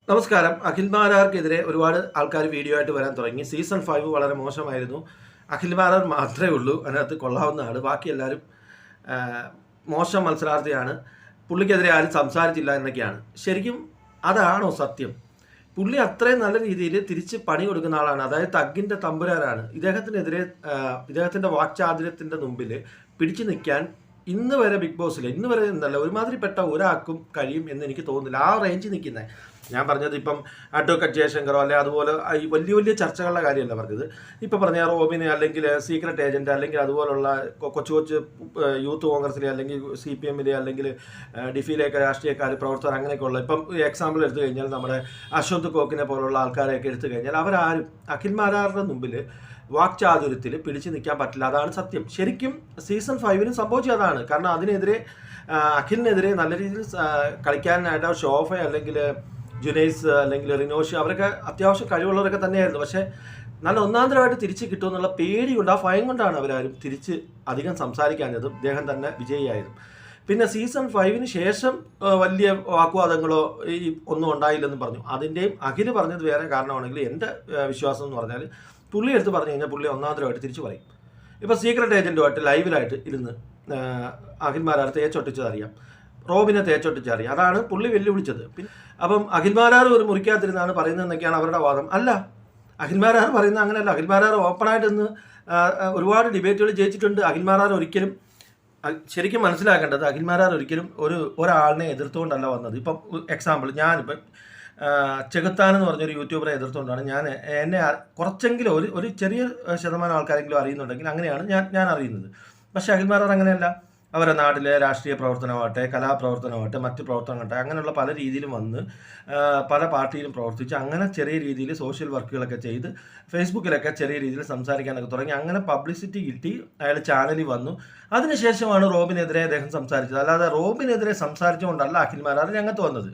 നമസ്കാരം. അഖിൽ മാരാർക്കെതിരെ ഒരുപാട് ആൾക്കാർ വീഡിയോ ആയിട്ട് വരാൻ തുടങ്ങി. സീസൺ 5 വളരെ മോശമായിരുന്നു. അഖിൽ മാരാർ മാത്രമേ ഉള്ളൂ അതിനകത്ത് കൊള്ളാവുന്ന ആൾ. ബാക്കി എല്ലാവരും മോശം മത്സരാർത്ഥിയാണ്, പുള്ളിക്കെതിരെ ആരും സംസാരിച്ചില്ല എന്നൊക്കെയാണ്. ശരിക്കും അതാണോ സത്യം? പുള്ളി അത്രയും നല്ല രീതിയിൽ തിരിച്ച് പണി കൊടുക്കുന്ന ആളാണ്. അതായത് തഗ്ഗിൻ്റെ തമ്പുരാനാണ്. ഇദ്ദേഹത്തിനെതിരെ ഇദ്ദേഹത്തിൻ്റെ വാക്ചാതുര്യത്തിൻ്റെ മുമ്പിൽ പിടിച്ചു നിൽക്കാൻ ഇന്ന് വരെ ബിഗ് ബോസിൽ ഇന്ന് വരെ എന്നല്ല ഒരുമാതിരിപ്പെട്ട ഒരാൾക്കും കഴിയും എന്ന് എനിക്ക് തോന്നുന്നില്ല. ആ റേഞ്ചിൽ നിൽക്കുന്നത് ഞാൻ പറഞ്ഞത്. ഇപ്പം അഡ്വക്കേറ്റ് ജയശങ്കറോ അല്ലെ അതുപോലെ ഈ വലിയ വലിയ ചർച്ചകളുടെ കാര്യമല്ല പറഞ്ഞത്. ഇപ്പം പറഞ്ഞ റോബിന് അല്ലെങ്കിൽ സീക്രട്ട് ഏജൻറ്റ് അല്ലെങ്കിൽ അതുപോലുള്ള കൊച്ചു കൊച്ചു യൂത്ത് കോൺഗ്രസ്സിലെ അല്ലെങ്കിൽ CPM-ലെ അല്ലെങ്കിൽ ഡിഫിയിലേക്ക് രാഷ്ട്രീയക്കാർ പ്രവർത്തകർ അങ്ങനെയൊക്കെയുള്ള ഇപ്പം എക്സാമ്പിൾ എടുത്തു കഴിഞ്ഞാൽ നമ്മുടെ അശ്വന്ത് കോക്കിനെ പോലുള്ള ആൾക്കാരെയൊക്കെ എടുത്തു കഴിഞ്ഞാൽ അവരാരും അഖിൽ മാരാറുടെ മുമ്പിൽ വാക്ചാതുര്യത്തിൽ പിടിച്ചു നിൽക്കാൻ പറ്റില്ല. അതാണ് സത്യം. ശരിക്കും സീസൺ 5 സംഭവിച്ചത് അതാണ്. കാരണം അതിനെതിരെ അഖിലിനെതിരെ നല്ല രീതിയിൽ കളിക്കാനായിട്ട് ഷോഫ അല്ലെങ്കിൽ ജുനൈസ് അല്ലെങ്കിൽ റിനോഷ് അവരൊക്കെ അത്യാവശ്യം കഴിവുള്ളവരൊക്കെ തന്നെയായിരുന്നു. പക്ഷേ നല്ല ഒന്നാന്തരമായിട്ട് തിരിച്ച് കിട്ടുമെന്നുള്ള പേടിയുണ്ട്. ആ ഭയം കൊണ്ടാണ് അവരാരും തിരിച്ച് അധികം സംസാരിക്കാഞ്ഞതും. ഇദ്ദേഹം തന്നെ വിജയിയായതും. പിന്നെ സീസൺ 5 ശേഷം വലിയ വാഗ്വാദങ്ങളോ ഒന്നും ഉണ്ടായില്ലെന്ന് പറഞ്ഞു. അതിൻ്റെയും അഖിൽ പറഞ്ഞത് വേറെ കാരണമാണെങ്കിൽ എൻ്റെ വിശ്വാസം എന്ന് പറഞ്ഞാൽ പുള്ളി എടുത്ത് പറഞ്ഞു കഴിഞ്ഞാൽ പുള്ളി ഒന്നാന്തരമായിട്ട് തിരിച്ചു പറയും. ഇപ്പോൾ സീക്രട്ട് ഏജൻറ്റുമായിട്ട് ലൈവിലായിട്ട് ഇരുന്ന് അഖിൽ മാരാർ തേച്ചൊട്ടിച്ചതറിയാം, റോബിനെ തേച്ചൊട്ടിച്ചറിയാം. അതാണ് പുള്ളി വെല്ലുവിളിച്ചത്. പിന്നെ അപ്പം അഖിൽ മാരാർ ഒരു മുറിക്കാത്തിരുന്നാണ് പറയുന്നതെന്നൊക്കെയാണ് അവരുടെ വാദം. അല്ല, അഖിൽ മാരാർ പറയുന്നത് അങ്ങനെയല്ല. അഖിൽ മാരാർ ഓപ്പണായിട്ട് ഇന്ന് ഒരുപാട് ഡിബേറ്റുകൾ ജയിച്ചിട്ടുണ്ട്. അഖിൽ മാരാർ ഒരിക്കലും ശരിക്കും മനസ്സിലാക്കേണ്ടത് അഖിൽ മാരാർ ഒരിക്കലും ഒരാളിനെ എതിർത്തുകൊണ്ടല്ല വന്നത്. ഇപ്പം എക്സാമ്പിൾ ഞാനിപ്പം ചെകുത്താൻ എന്ന് പറഞ്ഞൊരു യൂട്യൂബറെ എതിർത്തുകൊണ്ടാണ് എന്നെ കുറച്ചെങ്കിലും ഒരു ചെറിയ ശതമാനം ആൾക്കാരെങ്കിലും അറിയുന്നുണ്ടെങ്കിൽ അങ്ങനെയാണ് ഞാൻ അറിയുന്നത്. പക്ഷേ അഖിൽ മാരാർ അങ്ങനെയല്ല. അവരുടെ നാട്ടിലെ രാഷ്ട്രീയ പ്രവർത്തനമാവട്ടെ, കലാപ്രവർത്തനമാവട്ടെ, മറ്റ് പ്രവർത്തനമാവട്ടെ, അങ്ങനെയുള്ള പല രീതിയിലും വന്ന് പല പാർട്ടിയിലും പ്രവർത്തിച്ച് അങ്ങനെ ചെറിയ രീതിയിൽ സോഷ്യൽ വർക്കുകളൊക്കെ ചെയ്ത് ഫേസ്ബുക്കിലൊക്കെ ചെറിയ രീതിയിൽ സംസാരിക്കാനൊക്കെ തുടങ്ങി. അങ്ങനെ പബ്ലിസിറ്റി കിട്ടി, അയാൾ ചാനലിൽ വന്നു. അതിനുശേഷമാണ് റോബിനെതിരെ അദ്ദേഹം സംസാരിച്ചത്. അല്ലാതെ റോബിനെതിരെ സംസാരിച്ചുകൊണ്ടല്ല അഖിൽ മാരാർ രംഗത്ത് വന്നത്.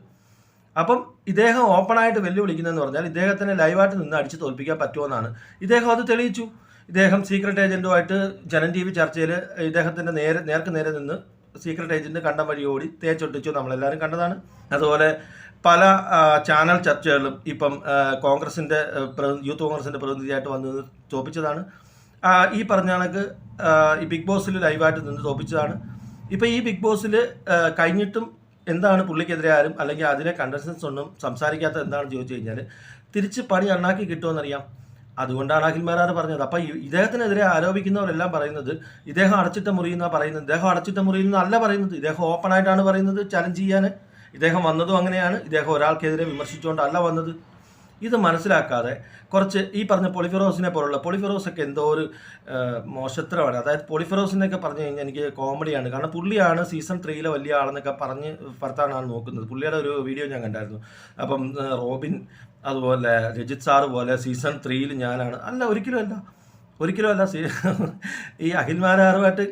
അപ്പം ഇദ്ദേഹം ഓപ്പണായിട്ട് വെല്ലുവിളിക്കുന്നതെന്ന് പറഞ്ഞാൽ ഇദ്ദേഹത്തിന് ലൈവായിട്ട് നിന്ന് അടിച്ച് തോൽപ്പിക്കാൻ പറ്റുമെന്നാണ്. ഇദ്ദേഹം അത് തെളിയിച്ചു. ഇദ്ദേഹം സീക്രട്ട് ഏജൻറ്റുമായിട്ട് ജനം TV ചർച്ചയിൽ ഇദ്ദേഹത്തിൻ്റെ നേർക്ക് നേരെ നിന്ന് സീക്രട്ട് ഏജൻറ്റ് കണ്ടം വഴി ഓടി തേച്ചൊട്ടിച്ചു. നമ്മളെല്ലാവരും കണ്ടതാണ്. അതുപോലെ പല ചാനൽ ചർച്ചകളിലും ഇപ്പം കോൺഗ്രസിൻ്റെ യൂത്ത് കോൺഗ്രസിൻ്റെ പ്രതിനിധിയായിട്ട് വന്ന് തോപ്പിച്ചതാണ്. ഈ പറഞ്ഞ കണക്ക് ഈ ബിഗ് ബോസിൽ ലൈവായിട്ട് നിന്ന് തോപ്പിച്ചതാണ്. ഇപ്പം ഈ ബിഗ് ബോസിൽ കഴിഞ്ഞിട്ടും എന്താണ് പുള്ളിക്കെതിരെ ആരും അല്ലെങ്കിൽ അതിലെ കണ്ടസ്റ്റൻസ് ഒന്നും സംസാരിക്കാത്തത് എന്താണെന്ന് ചോദിച്ചു കഴിഞ്ഞാൽ തിരിച്ച് പണി അണ്ണാക്കി കിട്ടുമെന്നറിയാം. അതുകൊണ്ടാണ് അഖിൽ മാരാർ പറഞ്ഞത്. അപ്പം ഇദ്ദേഹത്തിനെതിരെ ആരോപിക്കുന്നവരെല്ലാം പറയുന്നത് ഇദ്ദേഹം അടച്ചിട്ട മുറിയിൽ നിന്നാണ് പറയുന്നത്. ഇദ്ദേഹം അടച്ചിട്ട മുറിയിൽ നിന്നല്ല പറയുന്നത്. ഇദ്ദേഹം ഓപ്പണായിട്ടാണ് പറയുന്നത് ചലഞ്ച് ചെയ്യാൻ. ഇദ്ദേഹം വന്നതും അങ്ങനെയാണ്. ഇദ്ദേഹം ഒരാൾക്കെതിരെ വിമർശിച്ചുകൊണ്ടല്ല വന്നത്. ഇത് മനസ്സിലാക്കാതെ കുറച്ച് ഈ പറഞ്ഞ പൊളിഫെറോസിനെ പോലുള്ള പൊളിഫെറോസൊക്കെ എന്തോ ഒരു മോശത്തരമാണ്. അതായത് പൊളിഫെറോസിനൊക്കെ പറഞ്ഞു കഴിഞ്ഞാൽ എനിക്ക് കോമഡിയാണ്. കാരണം പുള്ളിയാണ് സീസൺ 3 വലിയ ആളെന്നൊക്കെ പറഞ്ഞ് ഭർത്താനാണ് നോക്കുന്നത്. പുള്ളിയുടെ ഒരു വീഡിയോ ഞാൻ കണ്ടായിരുന്നു. അപ്പം റോബിൻ അതുപോലെ രജിത് സാറ് പോലെ സീസൺ 3 ഞാനാണ്. അല്ല, ഒരിക്കലും അല്ല. ഈ അഖിൽ മാരാറുമായിട്ട്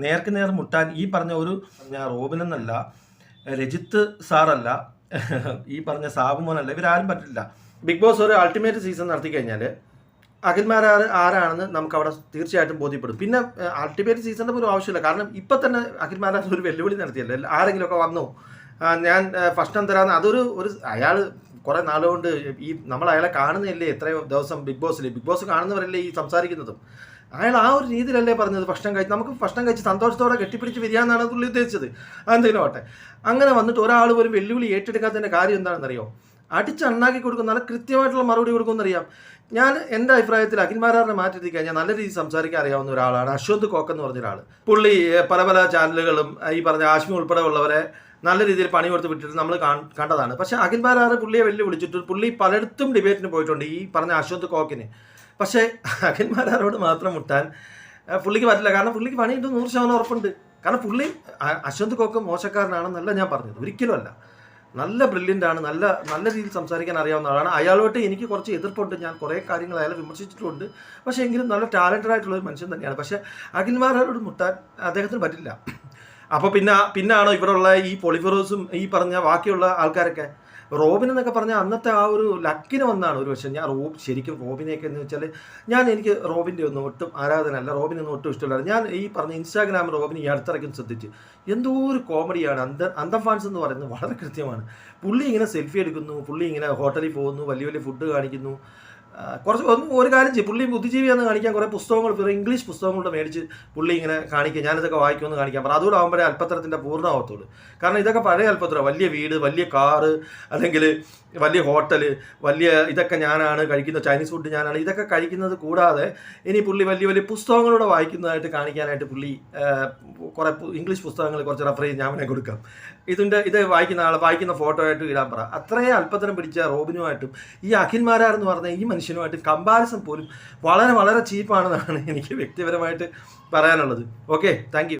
നേർക്ക് നേർ മുട്ടാൻ ഈ പറഞ്ഞ റോബിനെന്നല്ല, രജിത്ത് സാറല്ല, ഈ പറഞ്ഞ സാബുമോനല്ല, ഇവരാരും പറ്റില്ല. ബിഗ് ബോസ് ഒരു അൾട്ടിമേറ്റ് സീസൺ നടത്തി കഴിഞ്ഞാൽ അഖിൽ മാരാർ ആരാണെന്ന് നമുക്ക് അവിടെ തീർച്ചയായിട്ടും ബോധ്യപ്പെടും. പിന്നെ അൾട്ടിമേറ്റ് സീസണിൻ്റെ പോലും ആവശ്യമില്ല. കാരണം ഇപ്പം തന്നെ അഖിൽ മാരാർ ഒരു വെല്ലുവിളി നടത്തിയല്ലേ. ആരെങ്കിലുമൊക്കെ വന്നു ഞാൻ ഭക്ഷണം തരാമെന്ന്. ഒരു അയാൾ കുറേ നാളുകൊണ്ട് നമ്മൾ അയാളെ കാണുന്നില്ലേ എത്രയോ ദിവസം ബിഗ് ബോസ് കാണുന്നവരല്ലേ ഈ സംസാരിക്കുന്നതും. അയാൾ ആ ഒരു രീതിയിലല്ലേ പറഞ്ഞത് നമുക്ക് ഭക്ഷണം കഴിച്ച് സന്തോഷത്തോടെ കെട്ടിപ്പിടിച്ച് വരികയെന്നാണ് പുള്ളി ഉദ്ദേശിച്ചത്. അതെന്തെങ്കിലും ആവട്ടെ. അങ്ങനെ വന്നിട്ട് ഒരാൾ ഒരു വെല്ലുവിളി ഏറ്റെടുക്കാത്തതിൻ്റെ കാര്യം എന്താണെന്നറിയോ? അടിച്ചണ്ണാക്കി കൊടുക്കും, നല്ല കൃത്യമായിട്ടുള്ള മറുപടി കൊടുക്കുമെന്നറിയാം. ഞാൻ എൻ്റെ അഭിപ്രായത്തിൽ അഖിൽ മാരാറിനെ മാറ്റി കഴിഞ്ഞാൽ നല്ല രീതിയിൽ സംസാരിക്കാൻ അറിയാവുന്ന ഒരാളാണ് അശ്വന്ത് കോക്ക് എന്ന് പറഞ്ഞ ഒരാൾ. പുള്ളി പല ചാനലുകളും ഈ പറഞ്ഞ ആശ്മി ഉൾപ്പെടെ ഉള്ളവരെ നല്ല രീതിയിൽ പണി കൊടുത്ത് വിട്ടിട്ട് നമ്മൾ കണ്ടതാണ്. പക്ഷേ അഖിൽ മാരാർ പുള്ളിയെ വെല്ലുവിളിച്ചിട്ട് പുള്ളി പലയിടത്തും ഡിബേറ്റിന് പോയിട്ടുണ്ട്, ഈ പറഞ്ഞ അശ്വന്ത് കോക്കിന്. പക്ഷേ അഖിൽ മാരാരോട് മാത്രം മുട്ടാൻ പുള്ളിക്ക് പറ്റില്ല. കാരണം പുള്ളിക്ക് പണിയിട്ട് 100% ഉറപ്പുണ്ട്. കാരണം പുള്ളി അശ്വന്ത് കോക്ക് മോശക്കാരനാണെന്നല്ല ഞാൻ പറഞ്ഞത്, ഒരിക്കലും അല്ല. നല്ല ബ്രില്യൻ്റ് ആണ്, നല്ല രീതിയിൽ സംസാരിക്കാൻ അറിയാവുന്ന ആളാണ്. അയാളോട്ട് എനിക്ക് കുറച്ച് എതിർപ്പുണ്ട്. ഞാൻ കുറേ കാര്യങ്ങൾ അയാളെ വിമർശിച്ചിട്ടുണ്ട്. പക്ഷേ എങ്കിലും നല്ല ടാലൻറ്റഡ് ആയിട്ടുള്ളൊരു മനുഷ്യൻ തന്നെയാണ്. പക്ഷേ അഖിൽ മാരാരോട് മുട്ടാൻ അദ്ദേഹത്തിന് പറ്റില്ല. അപ്പോൾ പിന്നാണോ ഇവിടെയുള്ള ഈ പൊളിഫെറോസും ഈ പറഞ്ഞ ബാക്കിയുള്ള ആൾക്കാരൊക്കെ റോബിൻ എന്നൊക്കെ പറഞ്ഞാൽ അന്നത്തെ ആ ഒരു ലക്കിന് വന്നാണ് ഒരു പക്ഷേ. ഞാൻ ശരിക്കും റോബിനെയൊക്കെ എന്ന് വെച്ചാൽ എനിക്ക് റോബിൻ്റെ ഒന്നും ഒട്ടും ആരാധനയല്ല, റോബിനൊന്നും ഒട്ടും ഇഷ്ടമില്ല. ഞാൻ ഈ പറഞ്ഞ ഇൻസ്റ്റാഗ്രാമിൽ റോബിൻ ഈ അടുത്തിറക്കും ശ്രദ്ധിച്ച് എന്തോ ഒരു കോമഡിയാണ്. അന്തം ഫാൻസ് എന്ന് പറയുന്നത് വളരെ കൃത്യമാണ്. പുള്ളി ഇങ്ങനെ സെൽഫി എടുക്കുന്നു, പുള്ളി ഇങ്ങനെ ഹോട്ടലിൽ പോകുന്നു, വലിയ വലിയ ഫുഡ് കാണിക്കുന്നു. കുറച്ച് ഒരു കാര്യം ചെയ്യും, പുള്ളി ബുദ്ധിജീവിയാണെന്ന് കാണിക്കാൻ കുറേ പുസ്തകങ്ങൾ, ഇംഗ്ലീഷ് പുസ്തകങ്ങളുടെ മേടിച്ച് പുള്ളി ഇങ്ങനെ കാണിക്കുക, ഞാനിതൊക്കെ വായിക്കുമെന്ന് കാണിക്കാൻ പറ. അതുകൂടെ ആകുമ്പോഴേ അല്പത്തരത്തിൻ്റെ പൂർണ്ണമാവത്തുള്ളൂ. കാരണം ഇതൊക്കെ പഴയ അല്പത്തരം, വലിയ വീട്, വലിയ കാറ്, അല്ലെങ്കിൽ വലിയ ഹോട്ടൽ, വലിയ ഇതൊക്കെ ഞാനാണ് കഴിക്കുന്നത്, ചൈനീസ് ഫുഡ് ഞാനാണ്, ഇതൊക്കെ കഴിക്കുന്നത് കൂടാതെ ഇനി പുള്ളി വലിയ വലിയ പുസ്തകങ്ങളൂടെ വായിക്കുന്നതായിട്ട് കാണിക്കാനായിട്ട് പുള്ളി കുറേ ഇംഗ്ലീഷ് പുസ്തകങ്ങൾ കുറച്ച് റെഫർ ചെയ്ത് ഞാൻ കൊടുക്കാം. ഇത് വായിക്കുന്ന ഫോട്ടോ ആയിട്ട് ഇടാൻ പറ. അത്രയും അല്പത്തരം പിടിച്ച റോബിനുമായിട്ടും ഈ അഖിൽ മാരാർ എന്ന് പറഞ്ഞ ഈ മനുഷ്യനുമായിട്ട് കമ്പാരിസൺ പോലും വളരെ വളരെ ചീപ്പാണെന്നാണ് എനിക്ക് വ്യക്തിപരമായിട്ട് പറയാനുള്ളത്. Okay, thank you.